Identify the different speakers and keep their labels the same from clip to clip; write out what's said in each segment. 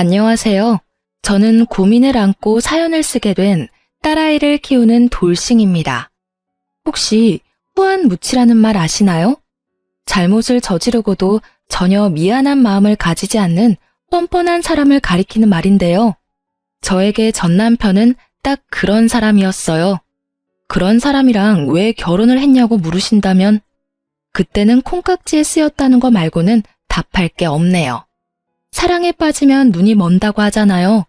Speaker 1: 안녕하세요. 저는 고민을 안고 사연을 쓰게 된 딸아이를 키우는 돌싱입니다. 혹시 후안무치라는 말 아시나요? 잘못을 저지르고도 전혀 미안한 마음을 가지지 않는 뻔뻔한 사람을 가리키는 말인데요. 저에게 전 남편은 딱 그런 사람이었어요. 그런 사람이랑 왜 결혼을 했냐고 물으신다면 그때는 콩깍지에 쓰였다는 거 말고는 답할 게 없네요. 사랑에 빠지면 눈이 먼다고 하잖아요.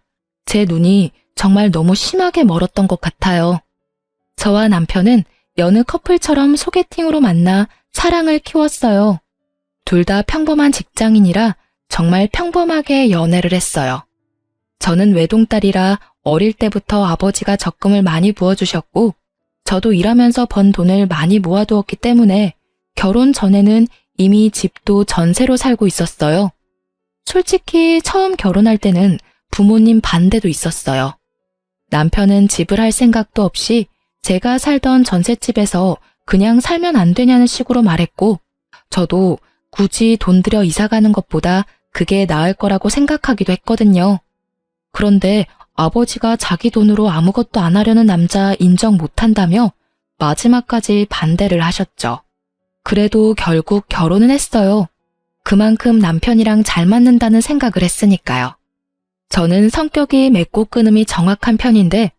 Speaker 1: 제 눈이 정말 너무 심하게 멀었던 것 같아요. 저와 남편은 여느 커플처럼 소개팅으로 만나 사랑을 키웠어요. 둘 다 평범한 직장인이라 정말 평범하게 연애를 했어요. 저는 외동딸이라 어릴 때부터 아버지가 적금을 많이 부어주셨고 저도 일하면서 번 돈을 많이 모아두었기 때문에 결혼 전에는 이미 집도 전세로 살고 있었어요. 솔직히 처음 결혼할 때는 부모님 반대도 있었어요. 남편은 집을 할 생각도 없이 제가 살던 전셋집에서 그냥 살면 안 되냐는 식으로 말했고 저도 굳이 돈 들여 이사 가는 것보다 그게 나을 거라고 생각하기도 했거든요. 그런데 아버지가 자기 돈으로 아무것도 안 하려는 남자 인정 못한다며 마지막까지 반대를 하셨죠. 그래도 결국 결혼은 했어요. 그만큼 남편이랑 잘 맞는다는 생각을 했으니까요. 저는 성격이 맺고 끊음이 정확한 편인데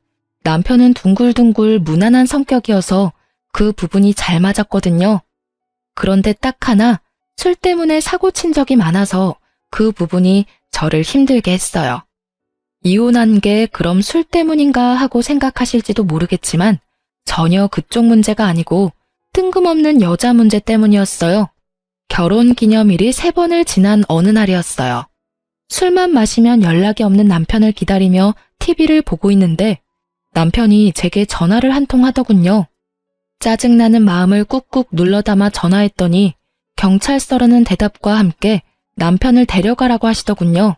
Speaker 1: 남편은 둥글둥글 무난한 성격이어서 그 부분이 잘 맞았거든요. 그런데 딱 하나 술 때문에 사고 친 적이 많아서 그 부분이 저를 힘들게 했어요. 이혼한 게 그럼 술 때문인가 하고 생각하실지도 모르겠지만 전혀 그쪽 문제가 아니고 뜬금없는 여자 문제 때문이었어요. 결혼 기념일이 3번을 지난 어느 날이었어요. 술만 마시면 연락이 없는 남편을 기다리며 TV를 보고 있는데 남편이 제게 전화를 한 통 하더군요. 짜증나는 마음을 꾹꾹 눌러 담아 전화했더니 경찰서라는 대답과 함께 남편을 데려가라고 하시더군요.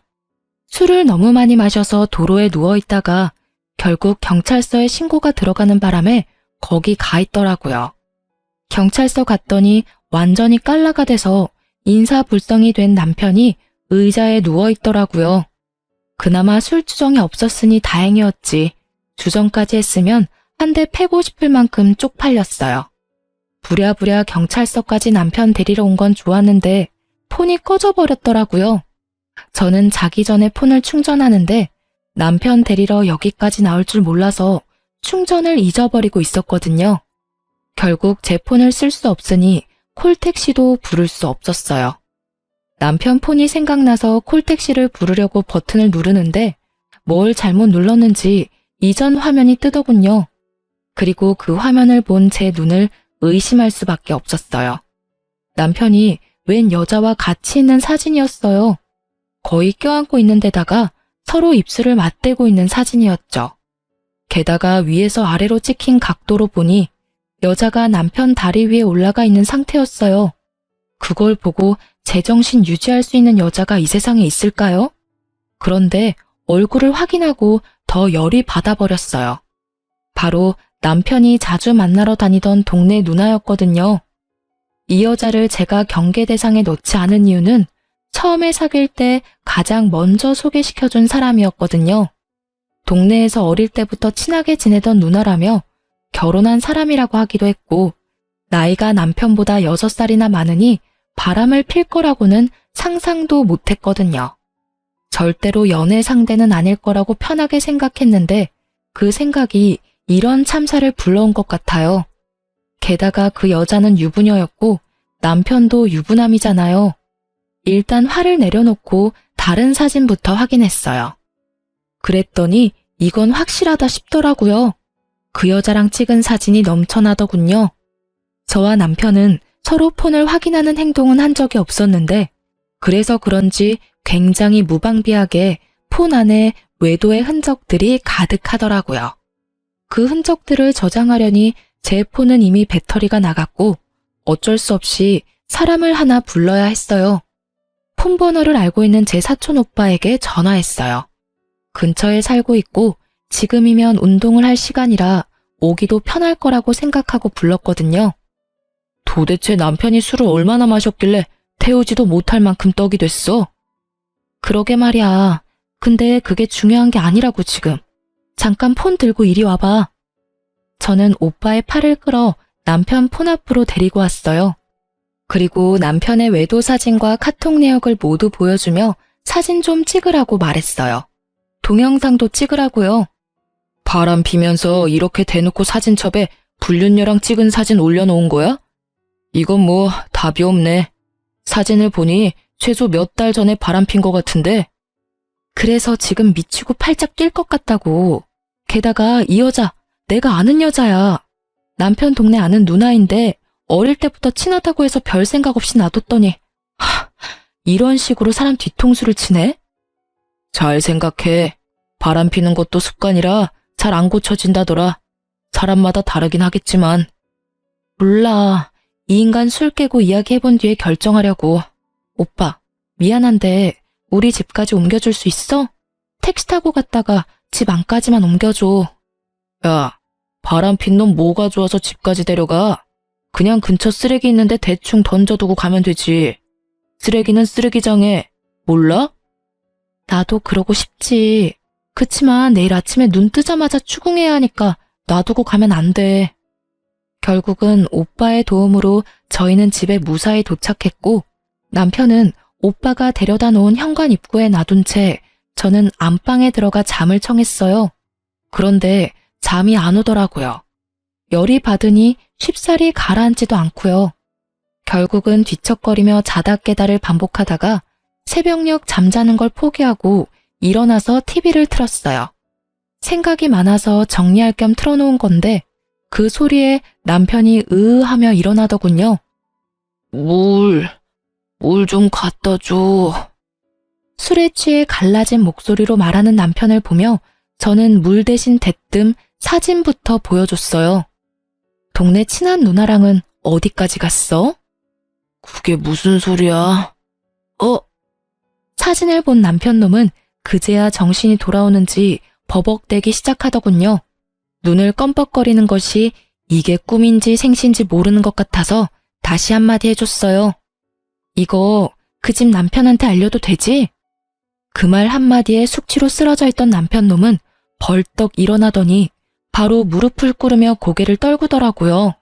Speaker 1: 술을 너무 많이 마셔서 도로에 누워있다가 결국 경찰서에 신고가 들어가는 바람에 거기 가 있더라고요. 경찰서 갔더니 완전히 깔라가 돼서 인사불성이 된 남편이 의자에 누워있더라고요. 그나마 술 주정이 없었으니 다행이었지. 주정까지 했으면 한 대 패고 싶을 만큼 쪽팔렸어요. 부랴부랴 경찰서까지 남편 데리러 온 건 좋았는데 폰이 꺼져버렸더라고요. 저는 자기 전에 폰을 충전하는데 남편 데리러 여기까지 나올 줄 몰라서 충전을 잊어버리고 있었거든요. 결국 제 폰을 쓸 수 없으니 콜택시도 부를 수 없었어요. 남편 폰이 생각나서 콜택시를 부르려고 버튼을 누르는데 뭘 잘못 눌렀는지 이전 화면이 뜨더군요. 그리고 그 화면을 본 제 눈을 의심할 수밖에 없었어요. 남편이 웬 여자와 같이 있는 사진이었어요. 거의 껴안고 있는 데다가 서로 입술을 맞대고 있는 사진이었죠. 게다가 위에서 아래로 찍힌 각도로 보니 여자가 남편 다리 위에 올라가 있는 상태였어요. 그걸 보고 제정신 유지할 수 있는 여자가 이 세상에 있을까요? 그런데 얼굴을 확인하고 더 열이 받아버렸어요. 바로 남편이 자주 만나러 다니던 동네 누나였거든요. 이 여자를 제가 경계 대상에 넣지 않은 이유는 처음에 사귈 때 가장 먼저 소개시켜준 사람이었거든요. 동네에서 어릴 때부터 친하게 지내던 누나라며 결혼한 사람이라고 하기도 했고 나이가 남편보다 6살이나 많으니 바람을 필 거라고는 상상도 못했거든요. 절대로 연애 상대는 아닐 거라고 편하게 생각했는데 그 생각이 이런 참사를 불러온 것 같아요. 게다가 그 여자는 유부녀였고 남편도 유부남이잖아요. 일단 화를 내려놓고 다른 사진부터 확인했어요. 그랬더니 이건 확실하다 싶더라고요. 그 여자랑 찍은 사진이 넘쳐나더군요. 저와 남편은 서로 폰을 확인하는 행동은 한 적이 없었는데 그래서 그런지 굉장히 무방비하게 폰 안에 외도의 흔적들이 가득하더라고요. 그 흔적들을 저장하려니 제 폰은 이미 배터리가 나갔고 어쩔 수 없이 사람을 하나 불러야 했어요. 폰 번호를 알고 있는 제 사촌 오빠에게 전화했어요. 근처에 살고 있고 지금이면 운동을 할 시간이라 오기도 편할 거라고 생각하고 불렀거든요. 도대체 남편이 술을 얼마나 마셨길래 태우지도 못할 만큼 떡이 됐어? 그러게 말이야. 근데 그게 중요한 게 아니라고 지금. 잠깐 폰 들고 이리 와봐. 저는 오빠의 팔을 끌어 남편 폰 앞으로 데리고 왔어요. 그리고 남편의 외도 사진과 카톡 내역을 모두 보여주며 사진 좀 찍으라고 말했어요. 동영상도 찍으라고요. 바람 피면서 이렇게 대놓고 사진첩에 불륜녀랑 찍은 사진 올려놓은 거야? 이건 뭐 답이 없네. 사진을 보니 최소 몇 달 전에 바람 핀 것 같은데. 그래서 지금 미치고 팔짝 뛸 것 같다고. 게다가 이 여자 내가 아는 여자야. 남편 동네 아는 누나인데 어릴 때부터 친하다고 해서 별 생각 없이 놔뒀더니 이런 식으로 사람 뒤통수를 치네? 잘 생각해. 바람 피는 것도 습관이라 잘 안 고쳐진다더라. 사람마다 다르긴 하겠지만. 몰라. 이 인간 술 깨고 이야기해본 뒤에 결정하려고. 오빠, 미안한데 우리 집까지 옮겨줄 수 있어? 택시 타고 갔다가 집 안까지만 옮겨줘. 야, 바람 핀 놈 뭐가 좋아서 집까지 데려가? 그냥 근처 쓰레기 있는데 대충 던져두고 가면 되지. 쓰레기는 쓰레기장에. 몰라? 나도 그러고 싶지. 그치만 내일 아침에 눈 뜨자마자 추궁해야 하니까 놔두고 가면 안 돼. 결국은 오빠의 도움으로 저희는 집에 무사히 도착했고 남편은 오빠가 데려다 놓은 현관 입구에 놔둔 채 저는 안방에 들어가 잠을 청했어요. 그런데 잠이 안 오더라고요. 열이 받으니 쉽사리 가라앉지도 않고요. 결국은 뒤척거리며 자다 깨다를 반복하다가 새벽녘 잠자는 걸 포기하고 일어나서 TV를 틀었어요. 생각이 많아서 정리할 겸 틀어놓은 건데 그 소리에 남편이 으으하며 일어나더군요. 물 좀 갖다 줘. 술에 취해 갈라진 목소리로 말하는 남편을 보며 저는 물 대신 대뜸 사진부터 보여줬어요. 동네 친한 누나랑은 어디까지 갔어? 그게 무슨 소리야? 사진을 본 남편놈은 그제야 정신이 돌아오는지 버벅대기 시작하더군요. 눈을 껌뻑거리는 것이 이게 꿈인지 생시인지 모르는 것 같아서 다시 한마디 해줬어요. 이거 그 집 남편한테 알려도 되지? 그 말 한마디에 숙취로 쓰러져 있던 남편놈은 벌떡 일어나더니 바로 무릎을 꿇으며 고개를 떨구더라고요.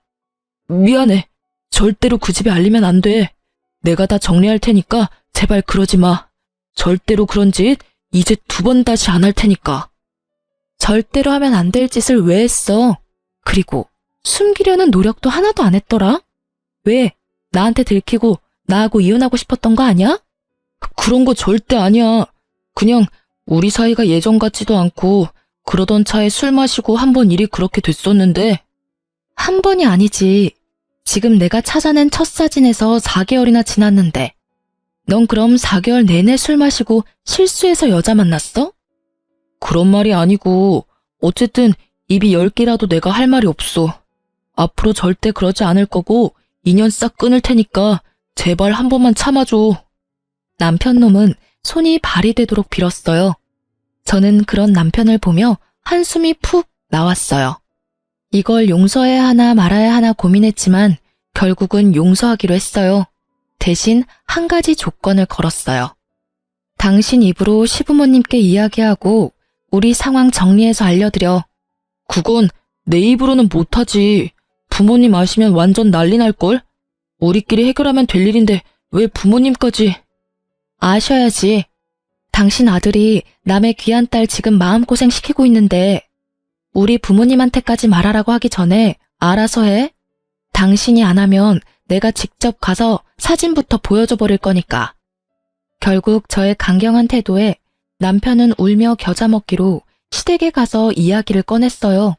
Speaker 1: 미안해. 절대로 그 집에 알리면 안 돼. 내가 다 정리할 테니까 제발 그러지 마. 절대로 그런 짓 이제 2번 다시 안 할 테니까. 절대로 하면 안 될 짓을 왜 했어? 그리고 숨기려는 노력도 하나도 안 했더라? 왜? 나한테 들키고 나하고 이혼하고 싶었던 거 아니야? 그런 거 절대 아니야. 그냥 우리 사이가 예전 같지도 않고 그러던 차에 술 마시고 한 번 일이 그렇게 됐었는데. 한 번이 아니지. 지금 내가 찾아낸 첫 사진에서 4개월이나 지났는데 넌 그럼 4개월 내내 술 마시고 실수해서 여자 만났어? 그런 말이 아니고 어쨌든 입이 10개라도 내가 할 말이 없어. 앞으로 절대 그러지 않을 거고 인연 싹 끊을 테니까 제발 한 번만 참아줘. 남편놈은 손이 발이 되도록 빌었어요. 저는 그런 남편을 보며 한숨이 푹 나왔어요. 이걸 용서해야 하나 말아야 하나 고민했지만 결국은 용서하기로 했어요. 대신 한 가지 조건을 걸었어요. 당신 입으로 시부모님께 이야기하고 우리 상황 정리해서 알려드려. 그건 내 입으로는 못하지. 부모님 아시면 완전 난리 날걸? 우리끼리 해결하면 될 일인데 왜 부모님까지. 아셔야지. 당신 아들이 남의 귀한 딸 지금 마음고생 시키고 있는데 우리 부모님한테까지 말하라고 하기 전에 알아서 해. 당신이 안 하면 내가 직접 가서 사진부터 보여줘 버릴 거니까. 결국 저의 강경한 태도에 남편은 울며 겨자 먹기로 시댁에 가서 이야기를 꺼냈어요.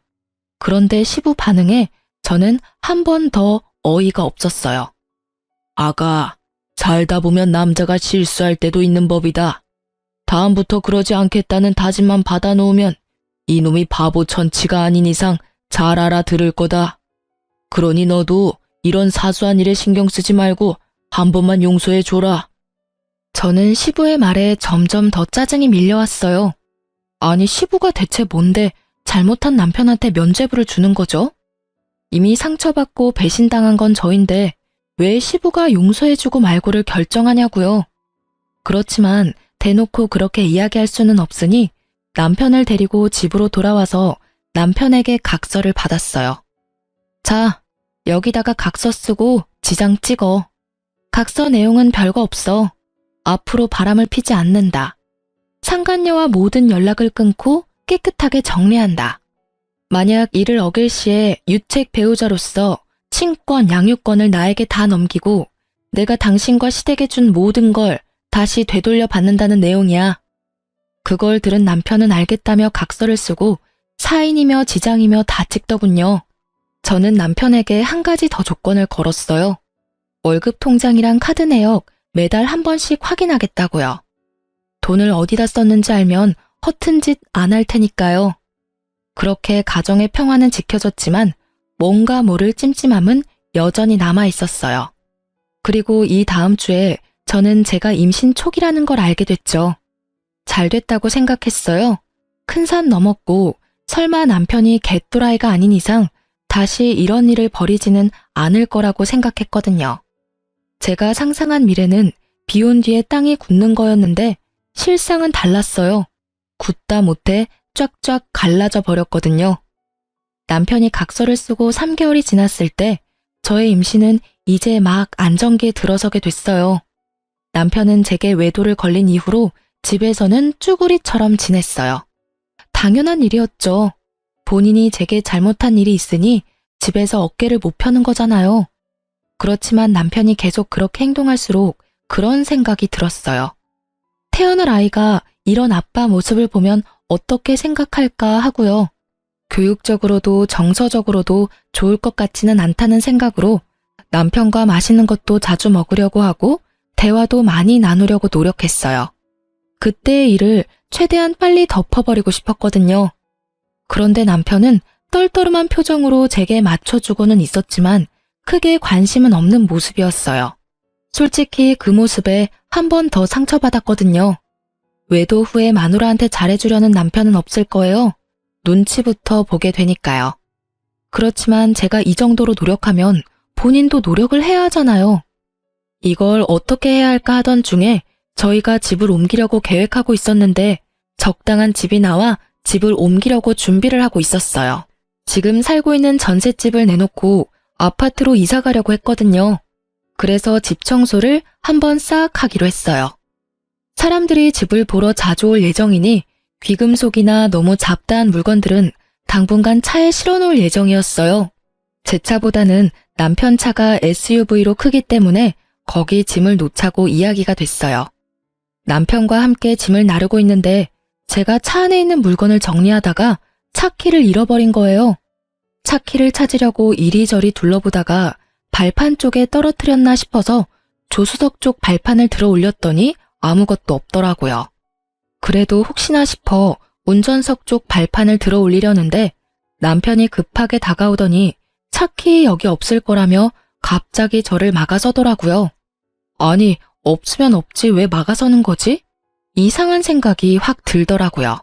Speaker 1: 그런데 시부 반응에 저는 한 번 더 어이가 없었어요. 아가, 살다 보면 남자가 실수할 때도 있는 법이다. 다음부터 그러지 않겠다는 다짐만 받아놓으면 이놈이 바보 천치가 아닌 이상 잘 알아들을 거다. 그러니 너도 이런 사소한 일에 신경 쓰지 말고 한 번만 용서해줘라. 저는 시부의 말에 점점 더 짜증이 밀려왔어요. 아니 시부가 대체 뭔데 잘못한 남편한테 면죄부를 주는 거죠? 이미 상처받고 배신당한 건 저인데 왜 시부가 용서해주고 말고를 결정하냐고요. 그렇지만 대놓고 그렇게 이야기할 수는 없으니 남편을 데리고 집으로 돌아와서 남편에게 각서를 받았어요. 자, 여기다가 각서 쓰고 지장 찍어. 각서 내용은 별거 없어. 앞으로 바람을 피지 않는다. 상간녀와 모든 연락을 끊고 깨끗하게 정리한다. 만약 이를 어길 시에 유책 배우자로서 친권, 양육권을 나에게 다 넘기고 내가 당신과 시댁에 준 모든 걸 다시 되돌려 받는다는 내용이야. 그걸 들은 남편은 알겠다며 각서를 쓰고 사인이며 지장이며 다 찍더군요. 저는 남편에게 한 가지 더 조건을 걸었어요. 월급 통장이랑 카드 내역 매달 한 번씩 확인하겠다고요. 돈을 어디다 썼는지 알면 허튼 짓 안 할 테니까요. 그렇게 가정의 평화는 지켜졌지만 뭔가 모를 찜찜함은 여전히 남아 있었어요. 그리고 이 다음 주에 저는 제가 임신 초기라는 걸 알게 됐죠. 잘 됐다고 생각했어요. 큰 산 넘었고 설마 남편이 개또라이가 아닌 이상 다시 이런 일을 벌이지는 않을 거라고 생각했거든요. 제가 상상한 미래는 비 온 뒤에 땅이 굳는 거였는데 실상은 달랐어요. 굳다 못해 쫙쫙 갈라져 버렸거든요. 남편이 각서를 쓰고 3개월이 지났을 때 저의 임신은 이제 막 안정기에 들어서게 됐어요. 남편은 제게 외도를 걸린 이후로 집에서는 쭈구리처럼 지냈어요. 당연한 일이었죠. 본인이 제게 잘못한 일이 있으니 집에서 어깨를 못 펴는 거잖아요. 그렇지만 남편이 계속 그렇게 행동할수록 그런 생각이 들었어요. 태어날 아이가 이런 아빠 모습을 보면 어떻게 생각할까 하고요. 교육적으로도 정서적으로도 좋을 것 같지는 않다는 생각으로 남편과 맛있는 것도 자주 먹으려고 하고 대화도 많이 나누려고 노력했어요. 그때의 일을 최대한 빨리 덮어버리고 싶었거든요. 그런데 남편은 떨떠름한 표정으로 제게 맞춰주고는 있었지만 크게 관심은 없는 모습이었어요. 솔직히 그 모습에 한 번 더 상처받았거든요. 외도 후에 마누라한테 잘해주려는 남편은 없을 거예요. 눈치부터 보게 되니까요. 그렇지만 제가 이 정도로 노력하면 본인도 노력을 해야 하잖아요. 이걸 어떻게 해야 할까 하던 중에 저희가 집을 옮기려고 계획하고 있었는데 적당한 집이 나와 집을 옮기려고 준비를 하고 있었어요. 지금 살고 있는 전셋집을 내놓고 아파트로 이사 가려고 했거든요. 그래서 집 청소를 한번 싹 하기로 했어요. 사람들이 집을 보러 자주 올 예정이니 귀금속이나 너무 잡다한 물건들은 당분간 차에 실어놓을 예정이었어요. 제 차보다는 남편 차가 SUV로 크기 때문에 거기 짐을 놓자고 이야기가 됐어요. 남편과 함께 짐을 나르고 있는데 제가 차 안에 있는 물건을 정리하다가 차키를 잃어버린 거예요. 차키를 찾으려고 이리저리 둘러보다가 발판 쪽에 떨어뜨렸나 싶어서 조수석 쪽 발판을 들어 올렸더니 아무것도 없더라고요. 그래도 혹시나 싶어 운전석 쪽 발판을 들어 올리려는데 남편이 급하게 다가오더니 차키 여기 없을 거라며 갑자기 저를 막아서더라고요. 아니, 없으면 없지 왜 막아서는 거지? 이상한 생각이 확 들더라고요.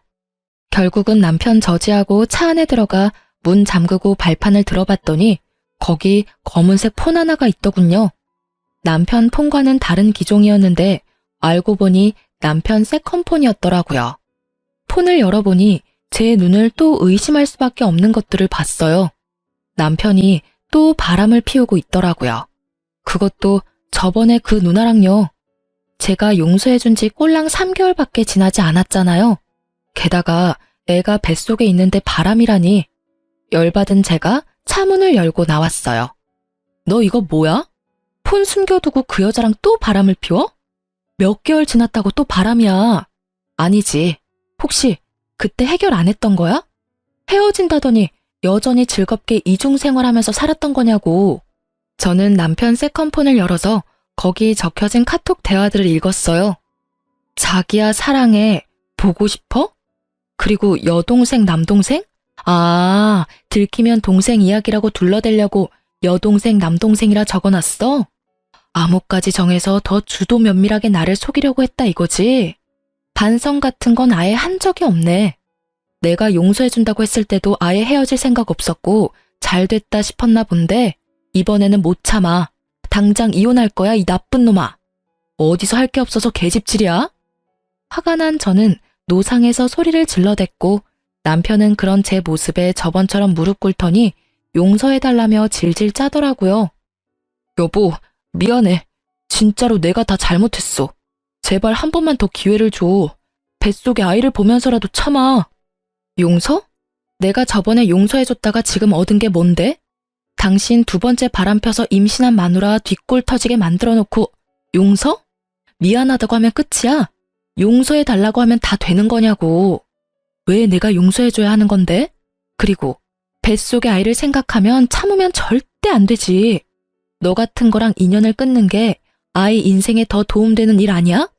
Speaker 1: 결국은 남편 저지하고 차 안에 들어가 문 잠그고 발판을 들어봤더니 거기 검은색 폰 하나가 있더군요. 남편 폰과는 다른 기종이었는데 알고 보니 남편 세컨폰이었더라고요. 폰을 열어보니 제 눈을 또 의심할 수밖에 없는 것들을 봤어요. 남편이 또 바람을 피우고 있더라고요. 그것도 저번에 그 누나랑요. 제가 용서해준 지 꼴랑 3개월밖에 지나지 않았잖아요. 게다가 애가 뱃속에 있는데 바람이라니. 열받은 제가 차문을 열고 나왔어요. 너 이거 뭐야? 폰 숨겨두고 그 여자랑 또 바람을 피워? 몇 개월 지났다고 또 바람이야. 아니지. 혹시 그때 해결 안 했던 거야? 헤어진다더니 여전히 즐겁게 이중생활하면서 살았던 거냐고. 저는 남편 세컨폰을 열어서 거기 적혀진 카톡 대화들을 읽었어요. 자기야 사랑해. 보고 싶어? 그리고 여동생 남동생? 아, 들키면 동생 이야기라고 둘러대려고 여동생 남동생이라 적어놨어? 암호까지 정해서 더 주도 면밀하게 나를 속이려고 했다 이거지? 반성 같은 건 아예 한 적이 없네. 내가 용서해준다고 했을 때도 아예 헤어질 생각 없었고 잘 됐다 싶었나 본데 이번에는 못 참아. 당장 이혼할 거야 이 나쁜 놈아. 어디서 할 게 없어서 개집질이야? 화가 난 저는 노상에서 소리를 질러댔고 남편은 그런 제 모습에 저번처럼 무릎 꿇더니 용서해달라며 질질 짜더라고요. 여보, 미안해. 진짜로 내가 다 잘못했어. 제발 한 번만 더 기회를 줘. 뱃속에 아이를 보면서라도 참아. 용서? 내가 저번에 용서해줬다가 지금 얻은 게 뭔데? 당신 두 번째 바람 펴서 임신한 마누라 뒷골 터지게 만들어놓고 용서? 미안하다고 하면 끝이야? 용서해달라고 하면 다 되는 거냐고. 왜 내가 용서해줘야 하는 건데? 그리고 뱃속의 아이를 생각하면 참으면 절대 안 되지. 너 같은 거랑 인연을 끊는 게 아이 인생에 더 도움되는 일 아니야?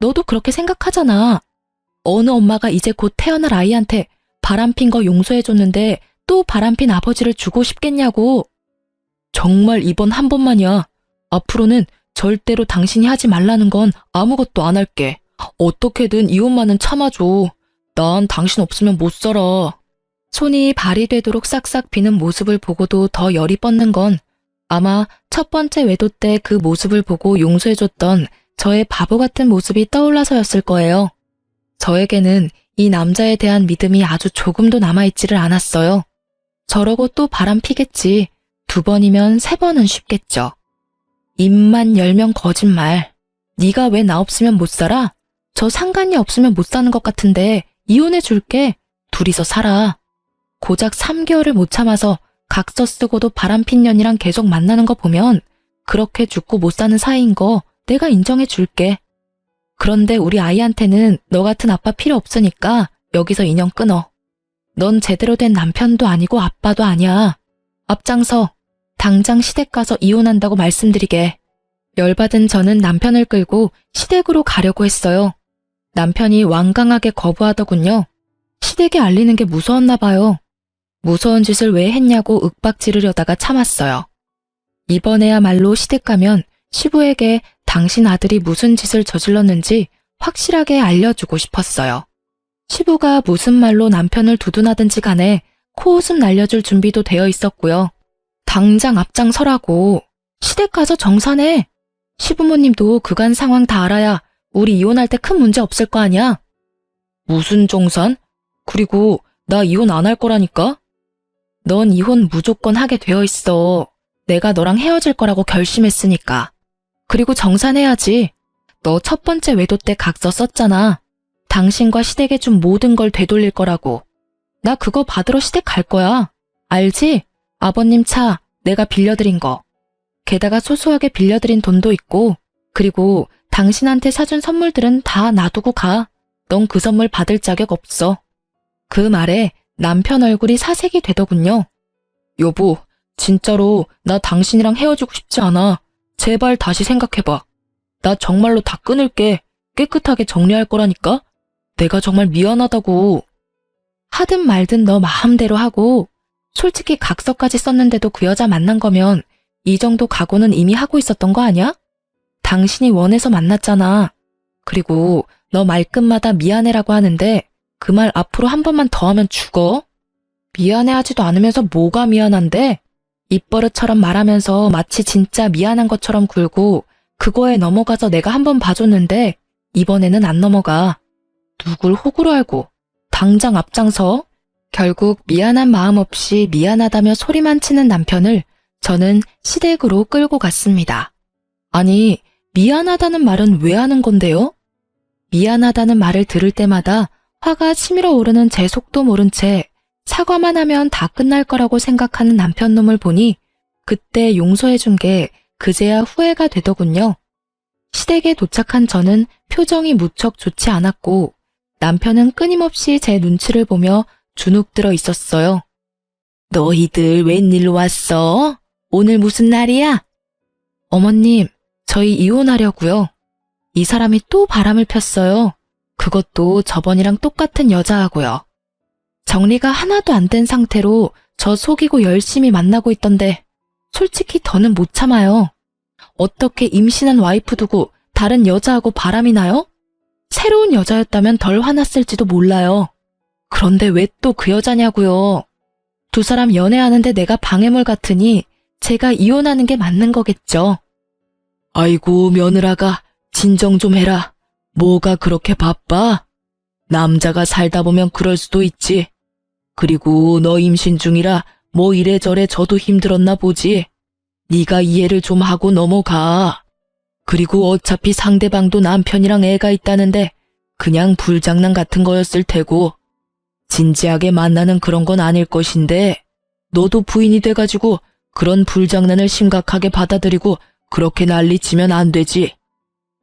Speaker 1: 너도 그렇게 생각하잖아. 어느 엄마가 이제 곧 태어날 아이한테 바람핀 거 용서해줬는데 또 바람핀 아버지를 주고 싶겠냐고. 정말 이번 한 번만이야. 앞으로는 절대로 당신이 하지 말라는 건 아무것도 안 할게. 어떻게든 이 엄마는 참아줘. 난 당신 없으면 못 살아. 손이 발이 되도록 싹싹 비는 모습을 보고도 더 열이 뻗는 건 아마 첫 번째 외도 때 그 모습을 보고 용서해줬던 저의 바보 같은 모습이 떠올라서였을 거예요. 저에게는 이 남자에 대한 믿음이 아주 조금도 남아있지를 않았어요. 저러고 또 바람 피겠지. 2번이면 3번은 쉽겠죠. 입만 열면 거짓말. 네가 왜 나 없으면 못 살아? 저 상간이 없으면 못 사는 것 같은데 이혼해 줄게. 둘이서 살아. 고작 3개월을 못 참아서 각서 쓰고도 바람핀 년이랑 계속 만나는 거 보면 그렇게 죽고 못 사는 사이인 거 내가 인정해 줄게. 그런데 우리 아이한테는 너 같은 아빠 필요 없으니까 여기서 인연 끊어. 넌 제대로 된 남편도 아니고 아빠도 아니야. 앞장서. 당장 시댁 가서 이혼한다고 말씀드리게. 열받은 저는 남편을 끌고 시댁으로 가려고 했어요. 남편이 완강하게 거부하더군요. 시댁에 알리는 게 무서웠나 봐요. 무서운 짓을 왜 했냐고 윽박 지르려다가 참았어요. 이번에야말로 시댁 가면 시부에게 당신 아들이 무슨 짓을 저질렀는지 확실하게 알려주고 싶었어요. 시부가 무슨 말로 남편을 두둔하든지 간에 코웃음 날려줄 준비도 되어 있었고요. 당장 앞장서라고. 시댁 가서 정산해. 시부모님도 그간 상황 다 알아야 우리 이혼할 때 큰 문제 없을 거 아니야. 무슨 정산? 그리고 나 이혼 안 할 거라니까? 넌 이혼 무조건 하게 되어 있어. 내가 너랑 헤어질 거라고 결심했으니까. 그리고 정산해야지. 너 첫 번째 외도 때 각서 썼잖아. 당신과 시댁에 준 모든 걸 되돌릴 거라고. 나 그거 받으러 시댁 갈 거야. 알지? 아버님 차 내가 빌려드린 거. 게다가 소소하게 빌려드린 돈도 있고 그리고 당신한테 사준 선물들은 다 놔두고 가. 넌 그 선물 받을 자격 없어. 그 말에 남편 얼굴이 사색이 되더군요. 여보, 진짜로 나 당신이랑 헤어지고 싶지 않아. 제발 다시 생각해봐. 나 정말로 다 끊을게. 깨끗하게 정리할 거라니까? 내가 정말 미안하다고. 하든 말든 너 마음대로 하고 솔직히 각서까지 썼는데도 그 여자 만난 거면 이 정도 각오는 이미 하고 있었던 거 아니야? 당신이 원해서 만났잖아. 그리고 너 말끝마다 미안해라고 하는데 그 말 앞으로 한 번만 더 하면 죽어? 미안해하지도 않으면서 뭐가 미안한데? 입버릇처럼 말하면서 마치 진짜 미안한 것처럼 굴고 그거에 넘어가서 내가 한 번 봐줬는데 이번에는 안 넘어가. 누굴 호구로 알고 당장 앞장서. 결국 미안한 마음 없이 미안하다며 소리만 치는 남편을 저는 시댁으로 끌고 갔습니다. 아니, 미안하다는 말은 왜 하는 건데요? 미안하다는 말을 들을 때마다 화가 치밀어 오르는 제 속도 모른 채 사과만 하면 다 끝날 거라고 생각하는 남편 놈을 보니 그때 용서해준 게 그제야 후회가 되더군요. 시댁에 도착한 저는 표정이 무척 좋지 않았고 남편은 끊임없이 제 눈치를 보며 주눅 들어 있었어요. 너희들 웬일로 왔어? 오늘 무슨 날이야? 어머님, 저희 이혼하려고요. 이 사람이 또 바람을 폈어요. 그것도 저번이랑 똑같은 여자하고요. 정리가 하나도 안 된 상태로 저 속이고 열심히 만나고 있던데 솔직히 더는 못 참아요. 어떻게 임신한 와이프 두고 다른 여자하고 바람이 나요? 새로운 여자였다면 덜 화났을지도 몰라요. 그런데 왜 또 그 여자냐고요. 두 사람 연애하는데 내가 방해물 같으니 제가 이혼하는 게 맞는 거겠죠. 아이고 며느라가 진정 좀 해라.
Speaker 2: 뭐가 그렇게 바빠? 남자가 살다 보면 그럴 수도 있지. 그리고 너 임신 중이라 뭐 이래저래 저도 힘들었나 보지. 네가 이해를 좀 하고 넘어가. 그리고 어차피 상대방도 남편이랑 애가 있다는데 그냥 불장난 같은 거였을 테고 진지하게 만나는 그런 건 아닐 것인데 너도 부인이 돼가지고 그런 불장난을 심각하게 받아들이고 그렇게 난리치면 안 되지.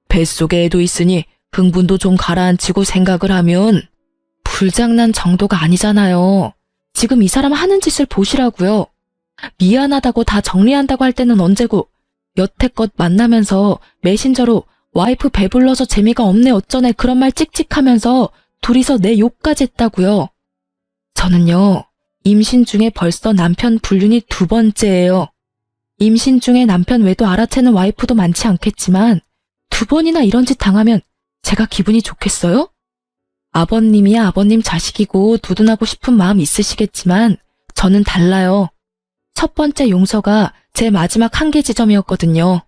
Speaker 2: 뱃속에 애도 있으니 흥분도 좀 가라앉히고 생각을 하면.
Speaker 1: 불장난 정도가 아니잖아요. 지금 이 사람 하는 짓을 보시라고요. 미안하다고 다 정리한다고 할 때는 언제고 여태껏 만나면서 메신저로 와이프 배불러서 재미가 없네 어쩌네 그런 말 찍찍하면서 둘이서 내 욕까지 했다고요. 저는요, 임신 중에 벌써 남편 불륜이 2번째예요. 임신 중에 남편 외도 알아채는 와이프도 많지 않겠지만 2번이나 이런 짓 당하면 제가 기분이 좋겠어요? 아버님이야 아버님 자식이고 두둔하고 싶은 마음 있으시겠지만 저는 달라요. 첫 번째 용서가 제 마지막 한계 지점이었거든요.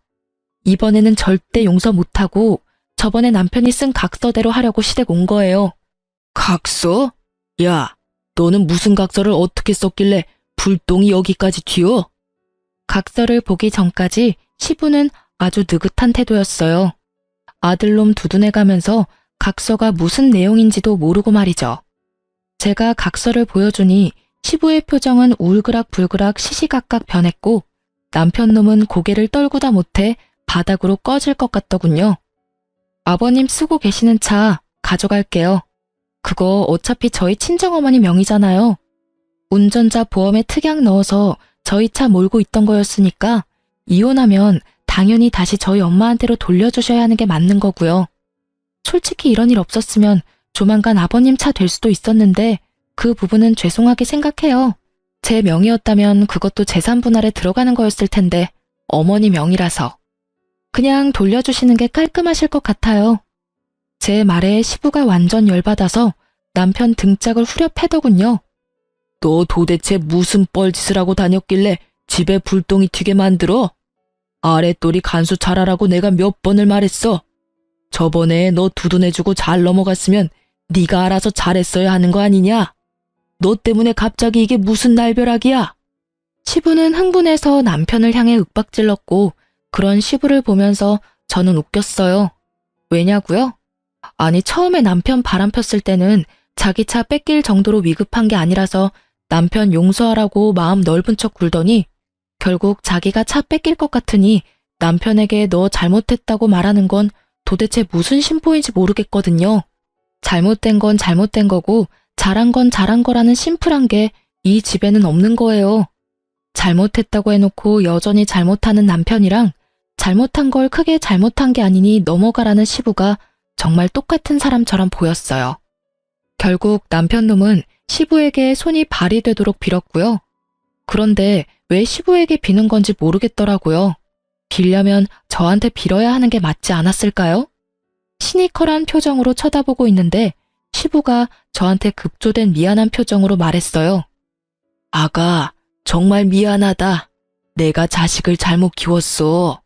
Speaker 1: 이번에는 절대 용서 못하고 저번에 남편이 쓴 각서대로 하려고 시댁 온 거예요.
Speaker 2: 각서? 야, 너는 무슨 각서를 어떻게 썼길래 불똥이 여기까지 튀어?
Speaker 1: 각서를 보기 전까지 시부는 아주 느긋한 태도였어요. 아들놈 두둔해가면서 각서가 무슨 내용인지도 모르고 말이죠. 제가 각서를 보여주니 시부의 표정은 울그락불그락 시시각각 변했고 남편놈은 고개를 떨구다 못해 바닥으로 꺼질 것 같더군요. 아버님 쓰고 계시는 차 가져갈게요. 그거 어차피 저희 친정어머니 명의잖아요. 운전자 보험에 특약 넣어서 저희 차 몰고 있던 거였으니까 이혼하면 당연히 다시 저희 엄마한테로 돌려주셔야 하는 게 맞는 거고요. 솔직히 이런 일 없었으면 조만간 아버님 차 될 수도 있었는데 그 부분은 죄송하게 생각해요. 제 명의였다면 그것도 재산 분할에 들어가는 거였을 텐데 어머니 명의라서. 그냥 돌려주시는 게 깔끔하실 것 같아요. 제 말에 시부가 완전 열받아서 남편 등짝을 후려 패더군요.
Speaker 2: 너 도대체 무슨 뻘짓을 하고 다녔길래 집에 불똥이 튀게 만들어? 아랫돌이 간수 잘하라고 내가 몇 번을 말했어. 저번에 너 두둔해주고 잘 넘어갔으면 네가 알아서 잘했어야 하는 거 아니냐? 너 때문에 갑자기 이게 무슨 날벼락이야?
Speaker 1: 시부는 흥분해서 남편을 향해 윽박질렀고 그런 시부를 보면서 저는 웃겼어요. 왜냐고요? 아니 처음에 남편 바람 폈을 때는 자기 차 뺏길 정도로 위급한 게 아니라서 남편 용서하라고 마음 넓은 척 굴더니 결국 자기가 차 뺏길 것 같으니 남편에게 너 잘못했다고 말하는 건 도대체 무슨 심보인지 모르겠거든요. 잘못된 건 잘못된 거고 잘한 건 잘한 거라는 심플한 게 이 집에는 없는 거예요. 잘못했다고 해놓고 여전히 잘못하는 남편이랑 잘못한 걸 크게 잘못한 게 아니니 넘어가라는 시부가 정말 똑같은 사람처럼 보였어요. 결국 남편놈은 시부에게 손이 발이 되도록 빌었고요. 그런데 왜 시부에게 비는 건지 모르겠더라고요. 빌려면 저한테 빌어야 하는 게 맞지 않았을까요? 시니컬한 표정으로 쳐다보고 있는데 시부가 저한테 급조된 미안한 표정으로 말했어요.
Speaker 2: 아가, 정말 미안하다. 내가 자식을 잘못 키웠어.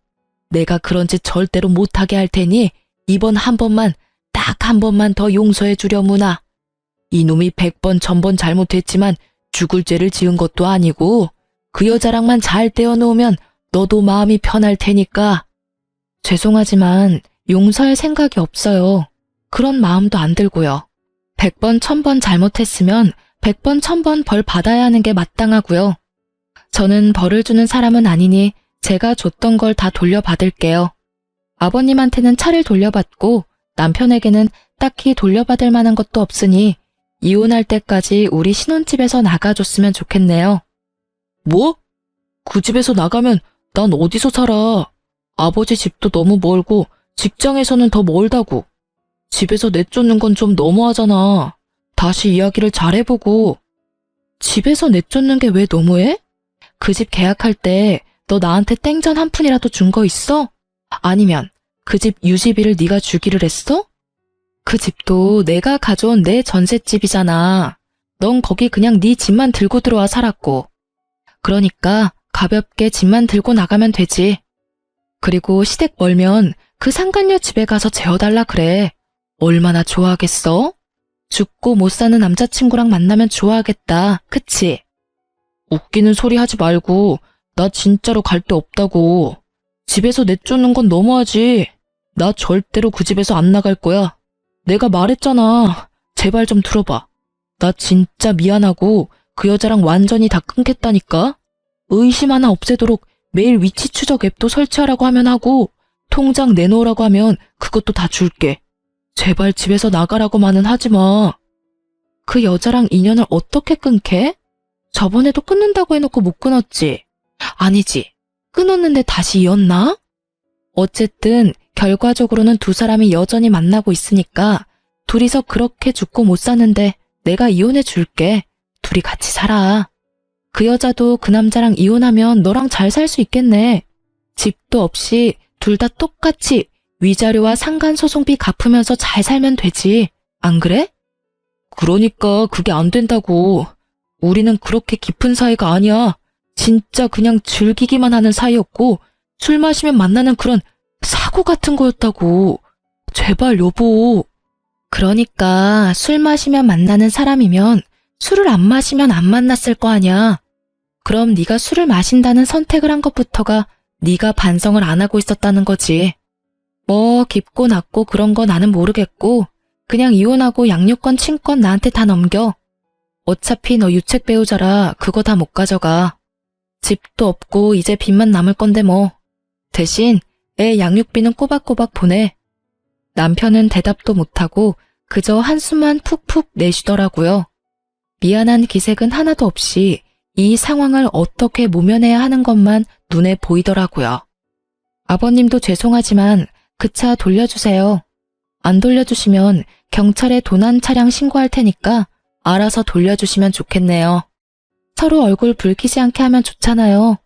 Speaker 2: 내가 그런 짓 절대로 못하게 할 테니 이번 한 번만, 딱 한 번만 더 용서해 주려무나. 이놈이 100번 1000번 잘못했지만 죽을 죄를 지은 것도 아니고 그 여자랑만 잘 떼어놓으면 너도 마음이 편할 테니까.
Speaker 1: 죄송하지만 용서할 생각이 없어요. 그런 마음도 안 들고요. 100번 1000번 잘못했으면 100번 1000번 벌 받아야 하는 게 마땅하고요. 저는 벌을 주는 사람은 아니니 제가 줬던 걸 다 돌려받을게요. 아버님한테는 차를 돌려받고 남편에게는 딱히 돌려받을 만한 것도 없으니 이혼할 때까지 우리 신혼집에서 나가줬으면 좋겠네요.
Speaker 2: 뭐? 그 집에서 나가면 난 어디서 살아? 아버지 집도 너무 멀고 직장에서는 더 멀다고. 집에서 내쫓는 건 좀 너무하잖아. 다시 이야기를 잘 해보고.
Speaker 1: 집에서 내쫓는 게 왜 너무해? 그 집 계약할 때 너 나한테 땡전 한 푼이라도 준 거 있어? 아니면 그 집 유지비를 네가 주기를 했어? 그 집도 내가 가져온 내 전셋집이잖아. 넌 거기 그냥 네 집만 들고 들어와 살았고. 그러니까 가볍게 집만 들고 나가면 되지. 그리고 시댁 멀면 그 상간녀 집에 가서 재워달라 그래. 얼마나 좋아하겠어? 죽고 못 사는 남자친구랑 만나면 좋아하겠다. 그치?
Speaker 2: 웃기는 소리 하지 말고 나 진짜로 갈 데 없다고. 집에서 내쫓는 건 너무하지. 나 절대로 그 집에서 안 나갈 거야. 내가 말했잖아. 제발 좀 들어봐. 나 진짜 미안하고 그 여자랑 완전히 다 끊겠다니까. 의심 하나 없애도록 매일 위치 추적 앱도 설치하라고 하면 하고 통장 내놓으라고 하면 그것도 다 줄게. 제발 집에서 나가라고만은 하지 마.
Speaker 1: 그 여자랑 인연을 어떻게 끊게? 저번에도 끊는다고 해놓고 못 끊었지? 아니지. 끊었는데 다시 이었나? 어쨌든 결과적으로는 두 사람이 여전히 만나고 있으니까 둘이서 그렇게 죽고 못 사는데 내가 이혼해 줄게. 둘이 같이 살아. 그 여자도 그 남자랑 이혼하면 너랑 잘 살 수 있겠네. 집도 없이 둘 다 똑같이 위자료와 상간소송비 갚으면서 잘 살면 되지. 안 그래?
Speaker 2: 그러니까 그게 안 된다고. 우리는 그렇게 깊은 사이가 아니야. 진짜 그냥 즐기기만 하는 사이였고 술 마시면 만나는 그런 사고 같은 거였다고. 제발 여보.
Speaker 1: 그러니까 술 마시면 만나는 사람이면 술을 안 마시면 안 만났을 거 아냐. 그럼 네가 술을 마신다는 선택을 한 것부터가 네가 반성을 안 하고 있었다는 거지. 뭐 깊고 낮고 그런 거 나는 모르겠고 그냥 이혼하고 양육권 친권 나한테 다 넘겨. 어차피 너 유책 배우자라 그거 다 못 가져가. 집도 없고 이제 빚만 남을 건데 뭐. 대신 애 양육비는 꼬박꼬박 보내. 남편은 대답도 못하고 그저 한숨만 푹푹 내쉬더라고요. 미안한 기색은 하나도 없이 이 상황을 어떻게 모면해야 하는 것만 눈에 보이더라고요. 아버님도 죄송하지만 그 차 돌려주세요. 안 돌려주시면 경찰에 도난 차량 신고할 테니까 알아서 돌려주시면 좋겠네요. 서로 얼굴 붉히지 않게 하면 좋잖아요.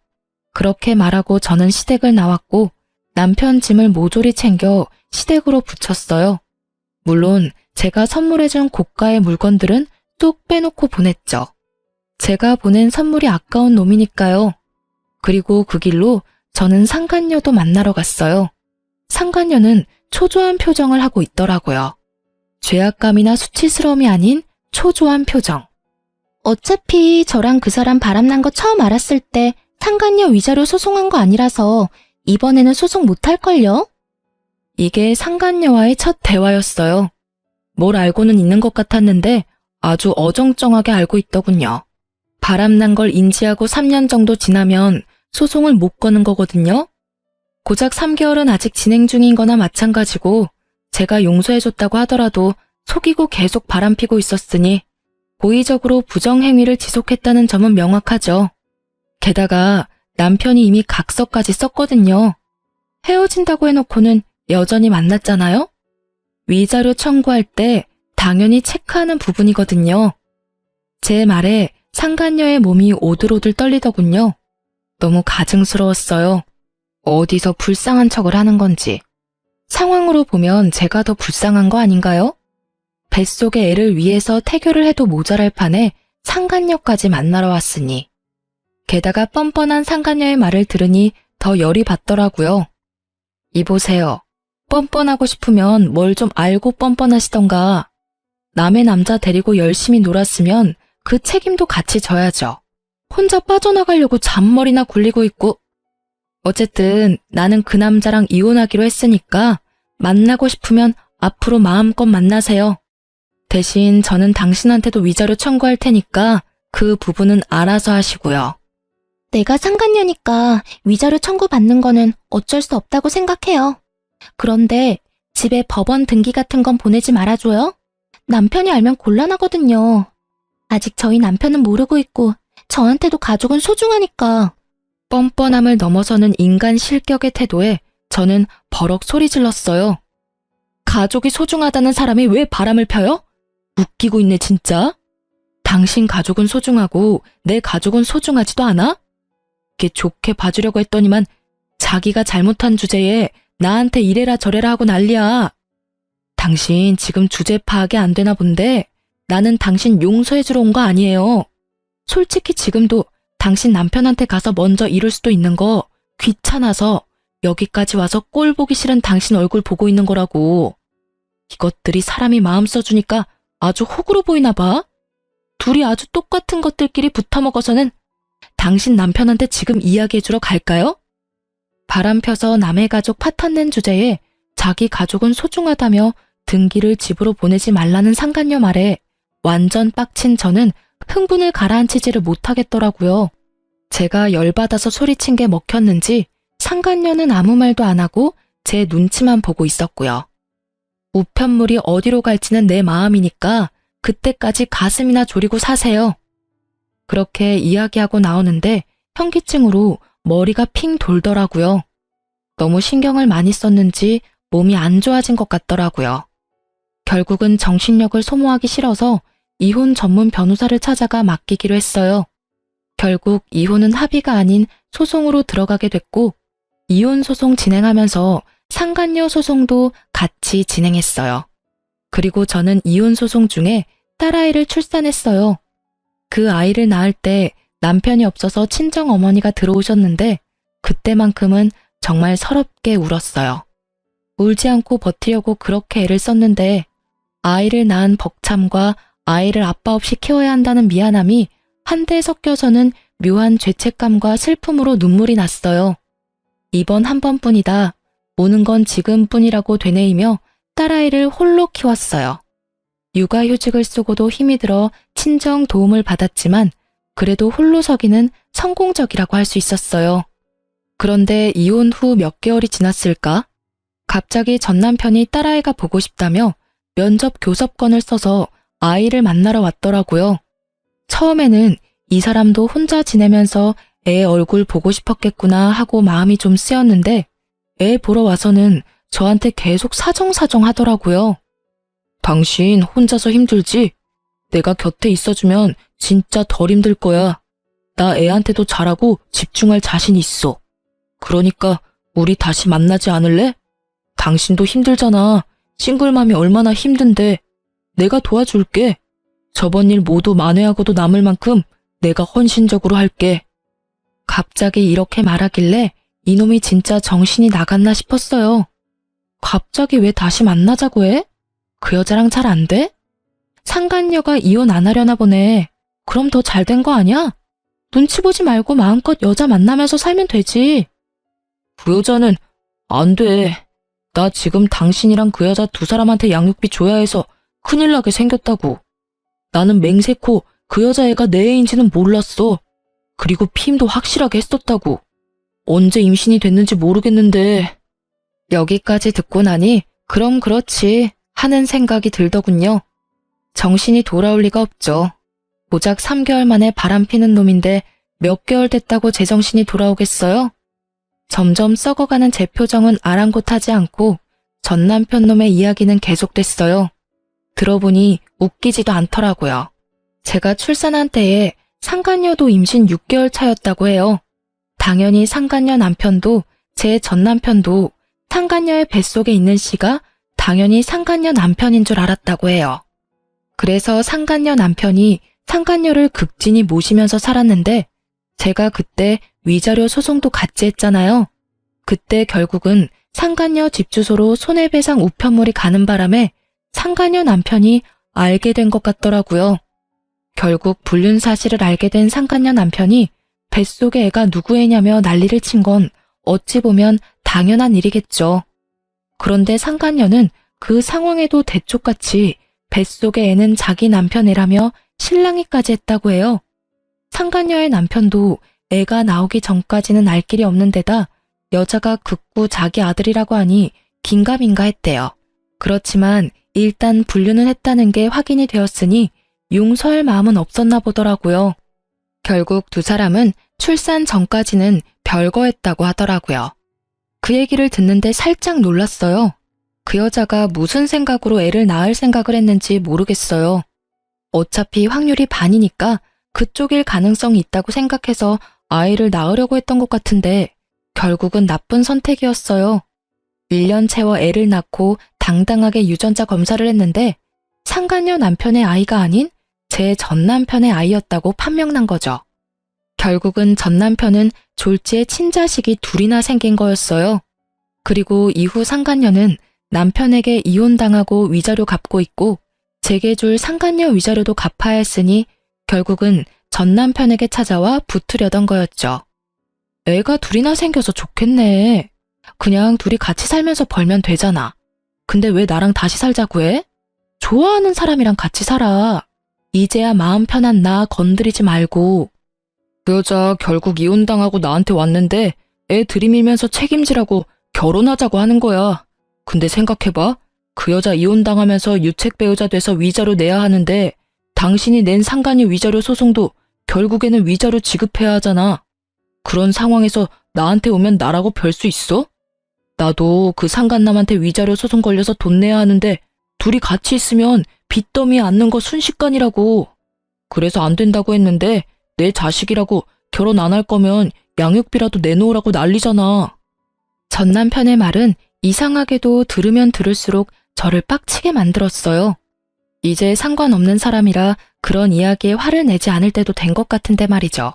Speaker 1: 그렇게 말하고 저는 시댁을 나왔고 남편 짐을 모조리 챙겨 시댁으로 붙였어요. 물론 제가 선물해준 고가의 물건들은 뚝 빼놓고 보냈죠. 제가 보낸 선물이 아까운 놈이니까요. 그리고 그 길로 저는 상간녀도 만나러 갔어요. 상간녀는 초조한 표정을 하고 있더라고요. 죄악감이나 수치스러움이 아닌 초조한 표정. 어차피 저랑 그 사람 바람난 거 처음 알았을 때 상간녀 위자료 소송한 거 아니라서 이번에는 소송 못할걸요? 이게 상간녀와의 첫 대화였어요. 뭘 알고는 있는 것 같았는데 아주 어정쩡하게 알고 있더군요. 바람난 걸 인지하고 3년 정도 지나면 소송을 못 거는 거거든요. 고작 3개월은 아직 진행 중인 거나 마찬가지고 제가 용서해줬다고 하더라도 속이고 계속 바람피고 있었으니 고의적으로 부정행위를 지속했다는 점은 명확하죠. 게다가 남편이 이미 각서까지 썼거든요. 헤어진다고 해놓고는 여전히 만났잖아요? 위자료 청구할 때 당연히 체크하는 부분이거든요. 제 말에 상간녀의 몸이 오들오들 떨리더군요. 너무 가증스러웠어요. 어디서 불쌍한 척을 하는 건지. 상황으로 보면 제가 더 불쌍한 거 아닌가요? 뱃속의 애를 위해서 태교를 해도 모자랄 판에 상간녀까지 만나러 왔으니. 게다가 뻔뻔한 상간녀의 말을 들으니 더 열이 받더라고요. 이보세요. 뻔뻔하고 싶으면 뭘 좀 알고 뻔뻔하시던가. 남의 남자 데리고 열심히 놀았으면 그 책임도 같이 져야죠. 혼자 빠져나가려고 잔머리나 굴리고 있고. 어쨌든 나는 그 남자랑 이혼하기로 했으니까 만나고 싶으면 앞으로 마음껏 만나세요. 대신 저는 당신한테도 위자료 청구할 테니까 그 부분은 알아서 하시고요. 내가 상간녀니까 위자료 청구받는 거는 어쩔 수 없다고 생각해요. 그런데 집에 법원 등기 같은 건 보내지 말아줘요. 남편이 알면 곤란하거든요. 아직 저희 남편은 모르고 있고 저한테도 가족은 소중하니까. 뻔뻔함을 넘어서는 인간 실격의 태도에 저는 버럭 소리 질렀어요. 가족이 소중하다는 사람이 왜 바람을 펴요? 웃기고 있네 진짜. 당신 가족은 소중하고 내 가족은 소중하지도 않아? 이렇게 좋게 봐주려고 했더니만 자기가 잘못한 주제에 나한테 이래라 저래라 하고 난리야. 당신 지금 주제 파악이 안 되나 본데 나는 당신 용서해주러 온 거 아니에요. 솔직히 지금도 당신 남편한테 가서 먼저 이룰 수도 있는 거 귀찮아서 여기까지 와서 꼴 보기 싫은 당신 얼굴 보고 있는 거라고.
Speaker 2: 이것들이 사람이 마음 써주니까 아주 호구로 보이나 봐. 둘이 아주 똑같은 것들끼리 붙어먹어서는 당신 남편한테 지금 이야기해주러 갈까요? 바람 펴서 남의 가족 파탄낸 주제에 자기 가족은 소중하다며 등기를 집으로 보내지 말라는 상간녀 말에 완전 빡친 저는 흥분을 가라앉히지를 못하겠더라고요. 제가 열받아서 소리친 게 먹혔는지 상간녀는 아무 말도 안 하고 제 눈치만 보고 있었고요. 우편물이 어디로 갈지는 내 마음이니까 그때까지 가슴이나 졸이고 사세요. 그렇게 이야기하고 나오는데 현기증으로 머리가 핑 돌더라고요. 너무 신경을 많이 썼는지 몸이 안 좋아진 것 같더라고요. 결국은 정신력을 소모하기 싫어서 이혼 전문 변호사를 찾아가 맡기기로 했어요. 결국 이혼은 합의가 아닌 소송으로 들어가게 됐고 이혼 소송 진행하면서 상간녀 소송도 같이 진행했어요. 그리고 저는 이혼 소송 중에 딸아이를 출산했어요. 그 아이를 낳을 때 남편이 없어서 친정 어머니가 들어오셨는데 그때만큼은 정말 서럽게 울었어요. 울지 않고 버티려고 그렇게 애를 썼는데 아이를 낳은 벅참과 아이를 아빠 없이 키워야 한다는 미안함이 한데 섞여서는 묘한 죄책감과 슬픔으로 눈물이 났어요. 이번 한 번뿐이다. 우는 건 지금뿐이라고 되뇌이며 딸아이를 홀로 키웠어요. 육아휴직을 쓰고도 힘이 들어 친정 도움을 받았지만 그래도 홀로 서기는 성공적이라고 할 수 있었어요. 그런데 이혼 후 몇 개월이 지났을까? 갑자기 전 남편이 딸아이가 보고 싶다며 면접 교섭권을 써서 아이를 만나러 왔더라고요. 처음에는 이 사람도 혼자 지내면서 애 얼굴 보고 싶었겠구나 하고 마음이 좀 쓰였는데 애 보러 와서는 저한테 계속 사정사정 하더라고요. 당신 혼자서 힘들지? 내가 곁에 있어주면 진짜 덜 힘들 거야. 나 애한테도 잘하고 집중할 자신 있어. 그러니까 우리 다시 만나지 않을래? 당신도 힘들잖아. 싱글맘이 얼마나 힘든데. 내가 도와줄게. 저번 일 모두 만회하고도 남을 만큼 내가 헌신적으로 할게. 갑자기 이렇게 말하길래 이놈이 진짜 정신이 나갔나 싶었어요. 갑자기 왜 다시 만나자고 해? 그 여자랑 잘 안 돼? 상간녀가 이혼 안 하려나 보네. 그럼 더 잘 된 거 아니야? 눈치 보지 말고 마음껏 여자 만나면서 살면 되지. 그 여자는 안 돼. 나 지금 당신이랑 그 여자 두 사람한테 양육비 줘야 해서 큰일 나게 생겼다고. 나는 맹세코 그 여자애가 내 애인지는 몰랐어. 그리고 피임도 확실하게 했었다고. 언제 임신이 됐는지 모르겠는데. 여기까지 듣고 나니 그럼 그렇지 하는 생각이 들더군요. 정신이 돌아올 리가 없죠. 고작 3개월 만에 바람피는 놈인데 몇 개월 됐다고 제정신이 돌아오겠어요? 점점 썩어가는 제 표정은 아랑곳하지 않고 전 남편 놈의 이야기는 계속됐어요. 들어보니 웃기지도 않더라고요. 제가 출산한 때에 상간녀도 임신 6개월 차였다고 해요. 당연히 상간녀 남편도 제 전 남편도 상간녀의 뱃속에 있는 씨가 당연히 상간녀 남편인 줄 알았다고 해요. 그래서 상간녀 남편이 상간녀를 극진히 모시면서 살았는데 제가 그때 위자료 소송도 같이 했잖아요. 그때 결국은 상간녀 집 주소로 손해배상 우편물이 가는 바람에 상간녀 남편이 알게 된 것 같더라고요. 결국 불륜 사실을 알게 된 상간녀 남편이 뱃속에 애가 누구 애냐며 난리를 친 건 어찌 보면 당연한 일이겠죠. 그런데 상간녀는 그 상황에도 대쪽같이 뱃속의 애는 자기 남편 애라며 실랑이까지 했다고 해요. 상간녀의 남편도 애가 나오기 전까지는 알 길이 없는 데다 여자가 극구 자기 아들이라고 하니 긴가민가 했대요. 그렇지만 일단 불륜은 했다는 게 확인이 되었으니 용서할 마음은 없었나 보더라고요. 결국 두 사람은 출산 전까지는 별거했다고 하더라고요. 그 얘기를 듣는데 살짝 놀랐어요. 그 여자가 무슨 생각으로 애를 낳을 생각을 했는지 모르겠어요. 어차피 확률이 반이니까 그쪽일 가능성이 있다고 생각해서 아이를 낳으려고 했던 것 같은데 결국은 나쁜 선택이었어요. 1년 채워 애를 낳고 당당하게 유전자 검사를 했는데 상간녀 남편의 아이가 아닌 제 전 남편의 아이였다고 판명난 거죠. 결국은 전 남편은 졸지에 친자식이 둘이나 생긴 거였어요. 그리고 이후 상간녀는
Speaker 1: 남편에게 이혼당하고 위자료 갚고 있고 제게 줄 상간녀 위자료도 갚아야 했으니 결국은 전 남편에게 찾아와 붙으려던 거였죠. 애가 둘이나 생겨서 좋겠네. 그냥 둘이 같이 살면서 벌면 되잖아. 근데 왜 나랑 다시 살자고 해? 좋아하는 사람이랑 같이 살아. 이제야 마음 편한 나 건드리지 말고. 그 여자 결국 이혼당하고 나한테 왔는데 애 들이밀면서 책임지라고 결혼하자고 하는 거야. 근데 생각해봐. 그 여자 이혼당하면서 유책 배우자 돼서 위자료 내야 하는데 당신이 낸 상간녀 위자료 소송도 결국에는 위자료 지급해야 하잖아. 그런 상황에서 나한테 오면 나라고 별 수 있어? 나도 그 상간남한테 위자료 소송 걸려서 돈 내야 하는데 둘이 같이 있으면 빚더미에 앉는 거 순식간이라고. 그래서 안 된다고 했는데 내 자식이라고 결혼 안 할 거면 양육비라도 내놓으라고 난리잖아. 전 남편의 말은 이상하게도 들으면 들을수록 저를 빡치게 만들었어요. 이제 상관없는 사람이라 그런 이야기에 화를 내지 않을 때도 된 것 같은데 말이죠.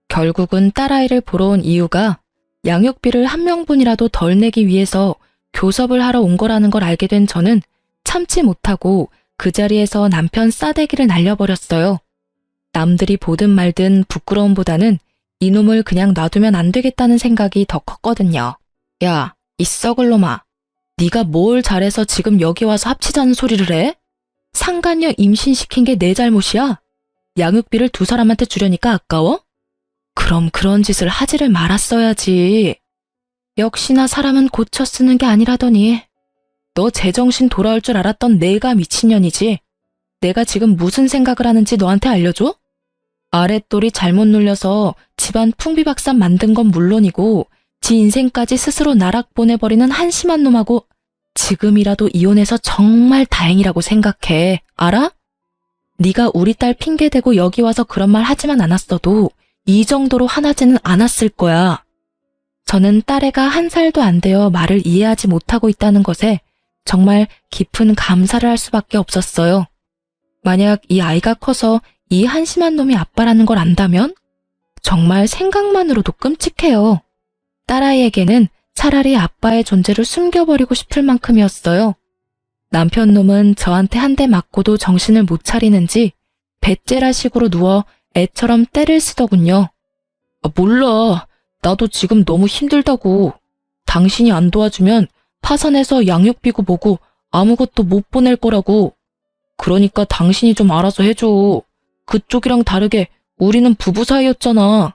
Speaker 1: 결국은 딸아이를 보러 온 이유가 양육비를 한 명분이라도 덜 내기 위해서 교섭을 하러 온 거라는 걸 알게 된 저는 참지 못하고 그 자리에서 남편 싸대기를 날려버렸어요. 남들이 보든 말든 부끄러움보다는 이놈을 그냥 놔두면 안 되겠다는 생각이 더 컸거든요. 야, 이 썩을 놈아. 네가 뭘 잘해서 지금 여기 와서 합치자는 소리를 해? 상간녀 임신시킨 게 내 잘못이야? 양육비를 두 사람한테 주려니까 아까워? 그럼 그런 짓을 하지를 말았어야지. 역시나 사람은 고쳐 쓰는 게 아니라더니. 너 제정신 돌아올 줄 알았던 내가 미친년이지. 내가 지금 무슨 생각을 하는지 너한테 알려줘? 아랫돌이 잘못 눌려서 집안 풍비박산 만든 건 물론이고 지 인생까지 스스로 나락 보내버리는 한심한 놈하고 지금이라도 이혼해서 정말 다행이라고 생각해. 알아? 네가 우리 딸 핑계대고 여기 와서 그런 말 하지만 않았어도 이 정도로 화나지는 않았을 거야. 저는 딸애가 1살도 안 되어 말을 이해하지 못하고 있다는 것에 정말 깊은 감사를 할 수밖에 없었어요. 만약 이 아이가 커서 이 한심한 놈이 아빠라는 걸 안다면 정말 생각만으로도 끔찍해요. 딸아이에게는 차라리 아빠의 존재를 숨겨버리고 싶을 만큼이었어요. 남편 놈은 저한테 한 대 맞고도 정신을 못 차리는지 배째라식으로 누워 애처럼 떼를 쓰더군요. 몰라. 나도 지금 너무 힘들다고. 당신이 안 도와주면 파산해서 양육비고 뭐고 아무것도 못 보낼 거라고. 그러니까 당신이 좀 알아서 해줘. 그쪽이랑 다르게 우리는 부부 사이였잖아.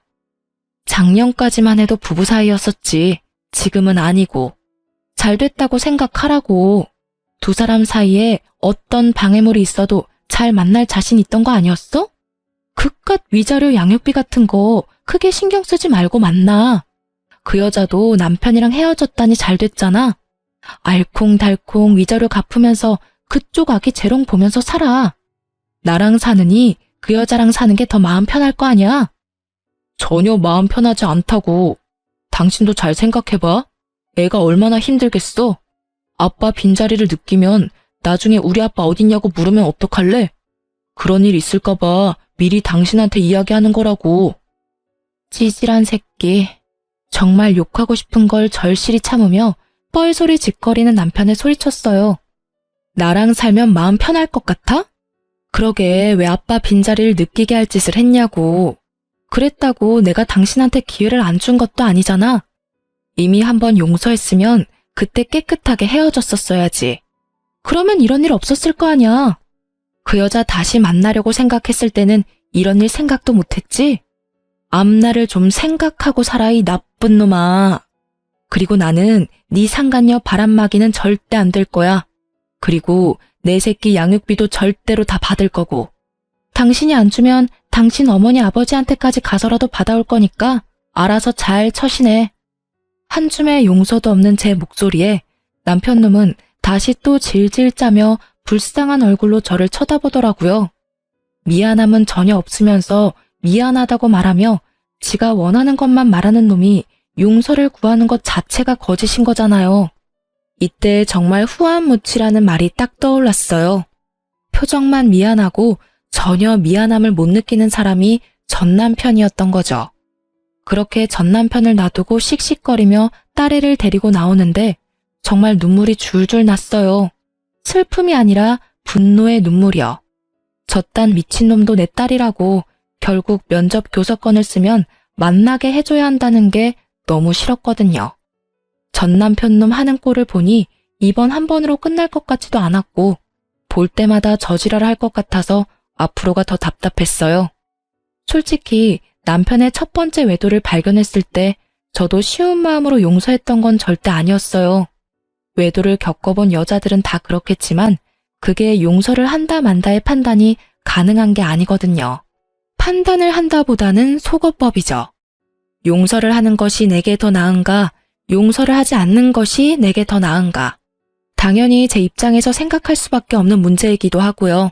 Speaker 1: 작년까지만 해도 부부 사이였었지. 지금은 아니고. 잘 됐다고 생각하라고. 두 사람 사이에 어떤 방해물이 있어도 잘 만날 자신 있던 거 아니었어? 그깟 위자료 양육비 같은 거 크게 신경 쓰지 말고 만나. 그 여자도 남편이랑 헤어졌다니 잘 됐잖아. 알콩달콩 위자료 갚으면서 그쪽 아기 재롱 보면서 살아. 나랑 사느니 그 여자랑 사는 게 더 마음 편할 거 아니야? 전혀 마음 편하지 않다고. 당신도 잘 생각해봐. 애가 얼마나 힘들겠어? 아빠 빈자리를 느끼면 나중에 우리 아빠 어딨냐고 물으면 어떡할래? 그런 일 있을까봐 미리 당신한테 이야기하는 거라고. 찌질한 새끼. 정말 욕하고 싶은 걸 절실히 참으며 뻘소리 짓거리는 남편에 소리쳤어요. 나랑 살면 마음 편할 것 같아? 그러게 왜 아빠 빈자리를 느끼게 할 짓을 했냐고. 그랬다고 내가 당신한테 기회를 안 준 것도 아니잖아. 이미 한번 용서했으면 그때 깨끗하게 헤어졌었어야지. 그러면 이런 일 없었을 거 아니야. 그 여자 다시 만나려고 생각했을 때는 이런 일 생각도 못했지. 앞날을 좀 생각하고 살아 이 나쁜 놈아. 그리고 나는 네 상간녀 바람막이는 절대 안 될 거야. 그리고 내 새끼 양육비도 절대로 다 받을 거고. 당신이 안 주면 당신 어머니 아버지한테까지 가서라도 받아올 거니까 알아서 잘 처신해. 한 줌의 용서도 없는 제 목소리에 남편 놈은 다시 또 질질 짜며 불쌍한 얼굴로 저를 쳐다보더라고요. 미안함은 전혀 없으면서 미안하다고 말하며 지가 원하는 것만 말하는 놈이 용서를 구하는 것 자체가 거짓인 거잖아요. 이때 정말 후한무치라는 말이 딱 떠올랐어요. 표정만 미안하고 전혀 미안함을 못 느끼는 사람이 전 남편이었던 거죠. 그렇게 전 남편을 놔두고 씩씩거리며 딸애를 데리고 나오는데 정말 눈물이 줄줄 났어요. 슬픔이 아니라 분노의 눈물이요. 저딴 미친놈도 내 딸이라고 결국 면접 교섭권을 쓰면 만나게 해줘야 한다는 게 너무 싫었거든요. 전 남편놈 하는 꼴을 보니 이번 한 번으로 끝날 것 같지도 않았고 볼 때마다 저지랄 할 것 같아서 앞으로가 더 답답했어요. 솔직히 남편의 첫 번째 외도를 발견했을 때 저도 쉬운 마음으로 용서했던 건 절대 아니었어요. 외도를 겪어본 여자들은 다 그렇겠지만 그게 용서를 한다 만다의 판단이 가능한 게 아니거든요. 판단을 한다보다는 속어법이죠. 용서를 하는 것이 내게 더 나은가, 용서를 하지 않는 것이 내게 더 나은가. 당연히 제 입장에서 생각할 수밖에 없는 문제이기도 하고요.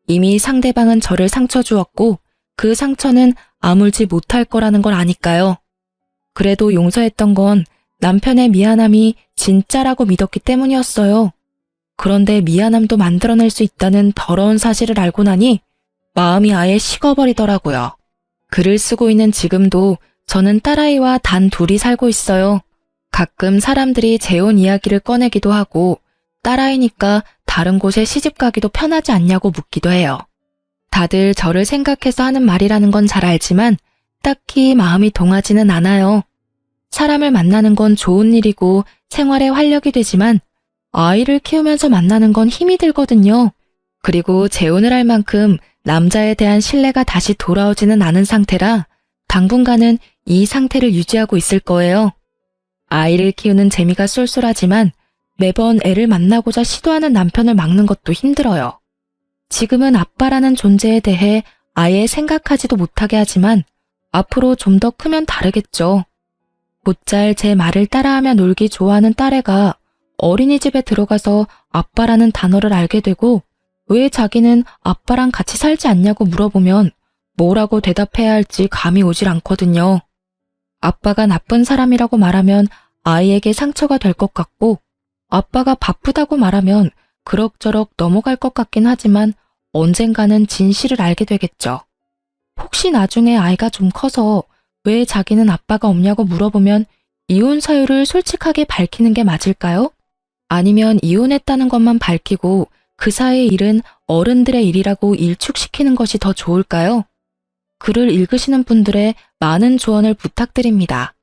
Speaker 1: 이미 상대방은 저를 상처 주었고 그 상처는 아물지 못할 거라는 걸 아니까요. 그래도 용서했던 건 남편의 미안함이 진짜라고 믿었기 때문이었어요. 그런데 미안함도 만들어낼 수 있다는 더러운 사실을 알고 나니 마음이 아예 식어버리더라고요. 글을 쓰고 있는 지금도 저는 딸아이와 단 둘이 살고 있어요. 가끔 사람들이 재혼 이야기를 꺼내기도 하고 딸아이니까 다른 곳에 시집가기도 편하지 않냐고 묻기도 해요. 다들 저를 생각해서 하는 말이라는 건 잘 알지만 딱히 마음이 동하지는 않아요. 사람을 만나는 건 좋은 일이고 생활에 활력이 되지만 아이를 키우면서 만나는 건 힘이 들거든요. 그리고 재혼을 할 만큼 남자에 대한 신뢰가 다시 돌아오지는 않은 상태라 당분간은 이 상태를 유지하고 있을 거예요. 아이를 키우는 재미가 쏠쏠하지만 매번 애를 만나고자 시도하는 남편을 막는 것도 힘들어요. 지금은 아빠라는 존재에 대해 아예 생각하지도 못하게 하지만 앞으로 좀 더 크면 다르겠죠. 못잘 제 말을 따라하며 놀기 좋아하는 딸애가 어린이집에 들어가서 아빠라는 단어를 알게 되고 왜 자기는 아빠랑 같이 살지 않냐고 물어보면 뭐라고 대답해야 할지 감이 오질 않거든요. 아빠가 나쁜 사람이라고 말하면 아이에게 상처가 될 것 같고 아빠가 바쁘다고 말하면 그럭저럭 넘어갈 것 같긴 하지만 언젠가는 진실을 알게 되겠죠. 혹시 나중에 아이가 좀 커서 왜 자기는 아빠가 없냐고 물어보면 이혼 사유를 솔직하게 밝히는 게 맞을까요? 아니면 이혼했다는 것만 밝히고 그 사이의 일은 어른들의 일이라고 일축시키는 것이 더 좋을까요? 글을 읽으시는 분들의 많은 조언을 부탁드립니다.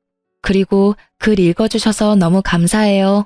Speaker 1: 그리고 글 읽어주셔서 너무 감사해요.